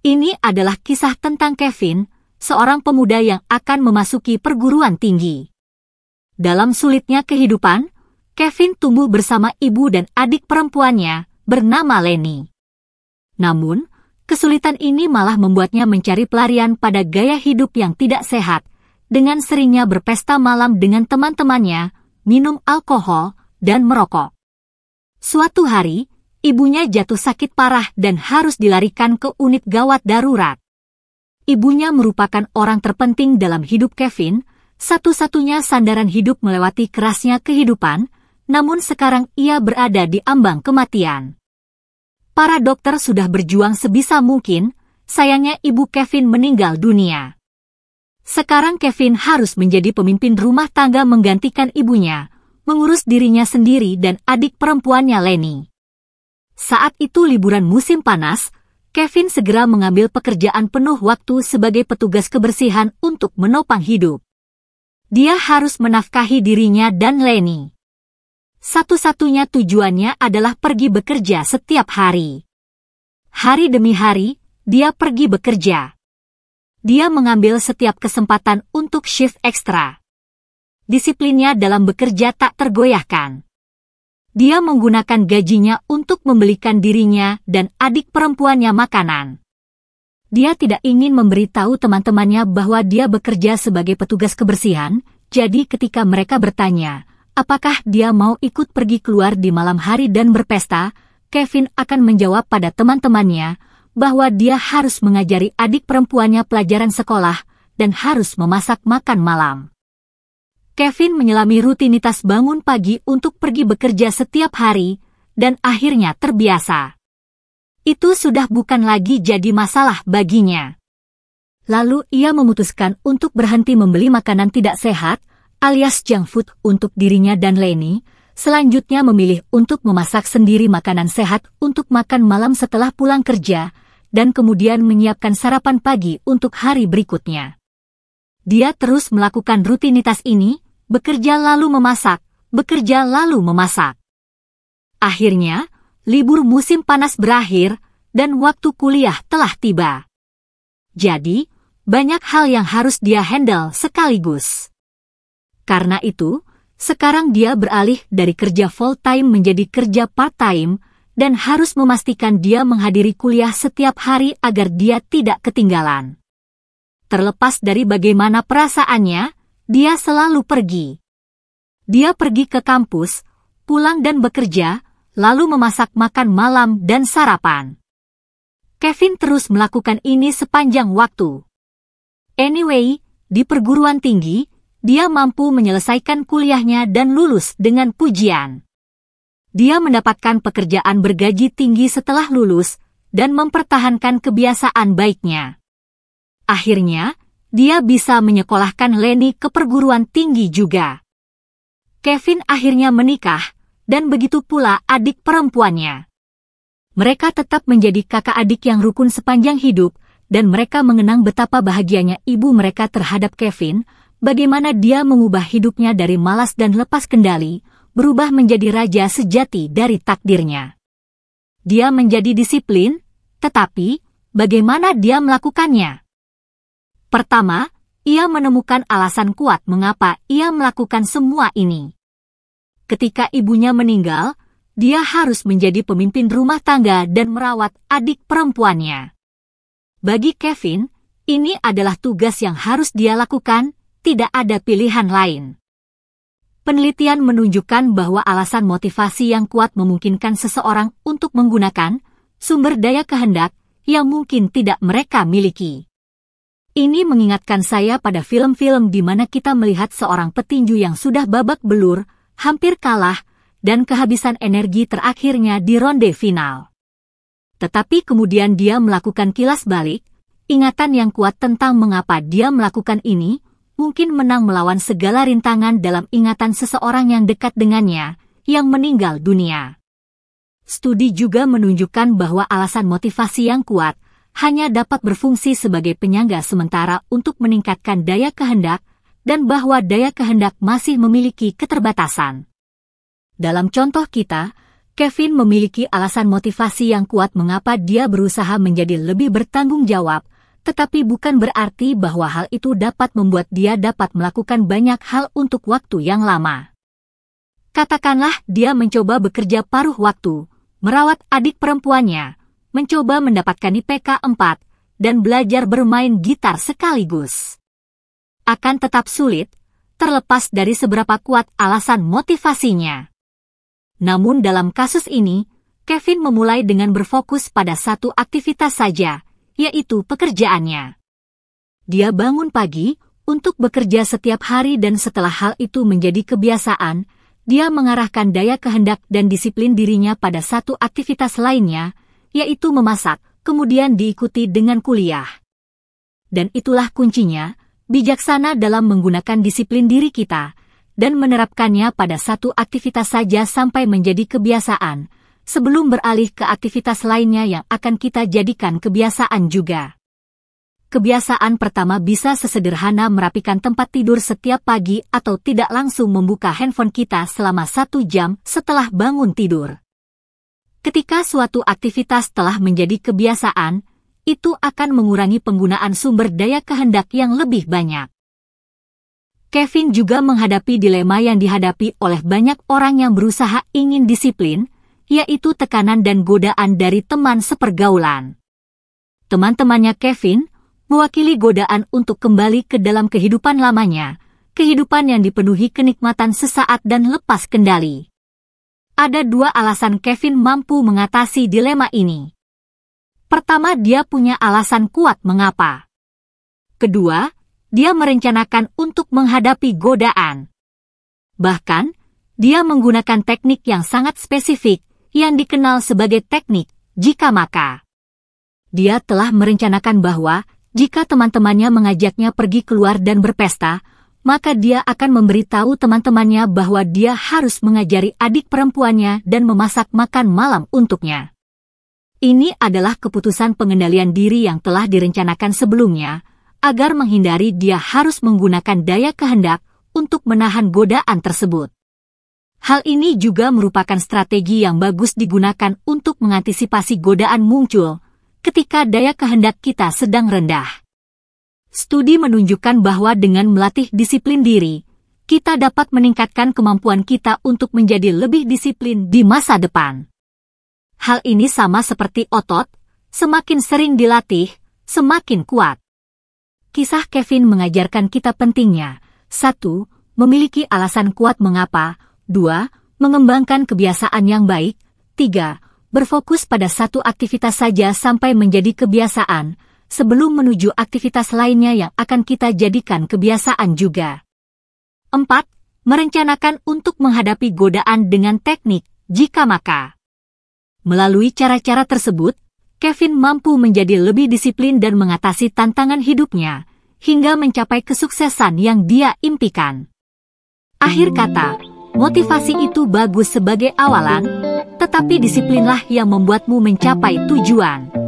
Ini adalah kisah tentang Kevin, seorang pemuda yang akan memasuki perguruan tinggi. Dalam sulitnya kehidupan, Kevin tumbuh bersama ibu dan adik perempuannya, bernama Lenny. Namun, kesulitan ini malah membuatnya mencari pelarian pada gaya hidup yang tidak sehat, dengan seringnya berpesta malam dengan teman-temannya, minum alkohol, dan merokok. Suatu hari, ibunya jatuh sakit parah dan harus dilarikan ke unit gawat darurat. Ibunya merupakan orang terpenting dalam hidup Kevin, satu-satunya sandaran hidup melewati kerasnya kehidupan, namun sekarang ia berada di ambang kematian. Para dokter sudah berjuang sebisa mungkin, sayangnya ibu Kevin meninggal dunia. Sekarang Kevin harus menjadi pemimpin rumah tangga menggantikan ibunya, mengurus dirinya sendiri dan adik perempuannya Lenny. Saat itu liburan musim panas, Kevin segera mengambil pekerjaan penuh waktu sebagai petugas kebersihan untuk menopang hidup. Dia harus menafkahi dirinya dan Lenny. Satu-satunya tujuannya adalah pergi bekerja setiap hari. Hari demi hari, dia pergi bekerja. Dia mengambil setiap kesempatan untuk shift ekstra. Disiplinnya dalam bekerja tak tergoyahkan. Dia menggunakan gajinya untuk membelikan dirinya dan adik perempuannya makanan. Dia tidak ingin memberitahu teman-temannya bahwa dia bekerja sebagai petugas kebersihan, jadi ketika mereka bertanya, apakah dia mau ikut pergi keluar di malam hari dan berpesta, Kevin akan menjawab pada teman-temannya bahwa dia harus mengajari adik perempuannya pelajaran sekolah dan harus memasak makan malam. Kevin menyelami rutinitas bangun pagi untuk pergi bekerja setiap hari, dan akhirnya terbiasa. Itu sudah bukan lagi jadi masalah baginya. Lalu ia memutuskan untuk berhenti membeli makanan tidak sehat, alias junk food untuk dirinya dan Lenny, selanjutnya memilih untuk memasak sendiri makanan sehat untuk makan malam setelah pulang kerja, dan kemudian menyiapkan sarapan pagi untuk hari berikutnya. Dia terus melakukan rutinitas ini, bekerja lalu memasak, bekerja lalu memasak. Akhirnya, libur musim panas berakhir, dan waktu kuliah telah tiba. Jadi, banyak hal yang harus dia handle sekaligus. Karena itu, sekarang dia beralih dari kerja full-time menjadi kerja part-time, dan harus memastikan dia menghadiri kuliah setiap hari agar dia tidak ketinggalan. Terlepas dari bagaimana perasaannya, dia selalu pergi. Dia pergi ke kampus, pulang dan bekerja, lalu memasak makan malam dan sarapan. Kevin terus melakukan ini sepanjang waktu. Anyway, di perguruan tinggi, dia mampu menyelesaikan kuliahnya dan lulus dengan pujian. Dia mendapatkan pekerjaan bergaji tinggi setelah lulus, dan mempertahankan kebiasaan baiknya. Akhirnya, dia bisa menyekolahkan Lenny ke perguruan tinggi juga. Kevin akhirnya menikah, dan begitu pula adik perempuannya. Mereka tetap menjadi kakak adik yang rukun sepanjang hidup, dan mereka mengenang betapa bahagianya ibu mereka terhadap Kevin, bagaimana dia mengubah hidupnya dari malas dan lepas kendali, berubah menjadi raja sejati dari takdirnya. Dia menjadi disiplin, tetapi bagaimana dia melakukannya? Pertama, ia menemukan alasan kuat mengapa ia melakukan semua ini. Ketika ibunya meninggal, dia harus menjadi pemimpin rumah tangga dan merawat adik perempuannya. Bagi Kevin, ini adalah tugas yang harus dia lakukan, tidak ada pilihan lain. Penelitian menunjukkan bahwa alasan motivasi yang kuat memungkinkan seseorang untuk menggunakan sumber daya kehendak yang mungkin tidak mereka miliki. Ini mengingatkan saya pada film-film di mana kita melihat seorang petinju yang sudah babak belur, hampir kalah, dan kehabisan energi terakhirnya di ronde final. Tetapi kemudian dia melakukan kilas balik, ingatan yang kuat tentang mengapa dia melakukan ini, mungkin menang melawan segala rintangan dalam ingatan seseorang yang dekat dengannya, yang meninggal dunia. Studi juga menunjukkan bahwa alasan motivasi yang kuat hanya dapat berfungsi sebagai penyangga sementara untuk meningkatkan daya kehendak, dan bahwa daya kehendak masih memiliki keterbatasan. Dalam contoh kita, Kevin memiliki alasan motivasi yang kuat mengapa dia berusaha menjadi lebih bertanggung jawab, tetapi bukan berarti bahwa hal itu dapat membuat dia dapat melakukan banyak hal untuk waktu yang lama. Katakanlah dia mencoba bekerja paruh waktu, merawat adik perempuannya, mencoba mendapatkan IPK 4, dan belajar bermain gitar sekaligus. Akan tetap sulit, terlepas dari seberapa kuat alasan motivasinya. Namun dalam kasus ini, Kevin memulai dengan berfokus pada satu aktivitas saja, yaitu pekerjaannya. Dia bangun pagi untuk bekerja setiap hari dan setelah hal itu menjadi kebiasaan, dia mengarahkan daya kehendak dan disiplin dirinya pada satu aktivitas lainnya, yaitu memasak, kemudian diikuti dengan kuliah. Dan itulah kuncinya, bijaksana dalam menggunakan disiplin diri kita, dan menerapkannya pada satu aktivitas saja sampai menjadi kebiasaan, sebelum beralih ke aktivitas lainnya yang akan kita jadikan kebiasaan juga. Kebiasaan pertama bisa sesederhana merapikan tempat tidur setiap pagi atau tidak langsung membuka handphone kita selama 1 jam setelah bangun tidur. Ketika suatu aktivitas telah menjadi kebiasaan, itu akan mengurangi penggunaan sumber daya kehendak yang lebih banyak. Kevin juga menghadapi dilema yang dihadapi oleh banyak orang yang berusaha ingin disiplin, yaitu tekanan dan godaan dari teman sepergaulan. Teman-temannya Kevin mewakili godaan untuk kembali ke dalam kehidupan lamanya, kehidupan yang dipenuhi kenikmatan sesaat dan lepas kendali. Ada 2 alasan Kevin mampu mengatasi dilema ini. Pertama, dia punya alasan kuat mengapa. Kedua, dia merencanakan untuk menghadapi godaan. Bahkan, dia menggunakan teknik yang sangat spesifik yang dikenal sebagai teknik jika maka. Dia telah merencanakan bahwa jika teman-temannya mengajaknya pergi keluar dan berpesta, maka dia akan memberitahu teman-temannya bahwa dia harus mengajari adik perempuannya dan memasak makan malam untuknya. Ini adalah keputusan pengendalian diri yang telah direncanakan sebelumnya, agar menghindari dia harus menggunakan daya kehendak untuk menahan godaan tersebut. Hal ini juga merupakan strategi yang bagus digunakan untuk mengantisipasi godaan muncul ketika daya kehendak kita sedang rendah. Studi menunjukkan bahwa dengan melatih disiplin diri, kita dapat meningkatkan kemampuan kita untuk menjadi lebih disiplin di masa depan. Hal ini sama seperti otot, semakin sering dilatih, semakin kuat. Kisah Kevin mengajarkan kita pentingnya, 1. Memiliki alasan kuat mengapa, 2. Mengembangkan kebiasaan yang baik, 3. Berfokus pada satu aktivitas saja sampai menjadi kebiasaan, sebelum menuju aktivitas lainnya yang akan kita jadikan kebiasaan juga. 4. Merencanakan untuk menghadapi godaan dengan teknik jika maka. Melalui cara-cara tersebut, Kevin mampu menjadi lebih disiplin dan mengatasi tantangan hidupnya, hingga mencapai kesuksesan yang dia impikan. Akhir kata, motivasi itu bagus sebagai awalan, tetapi disiplinlah yang membuatmu mencapai tujuan.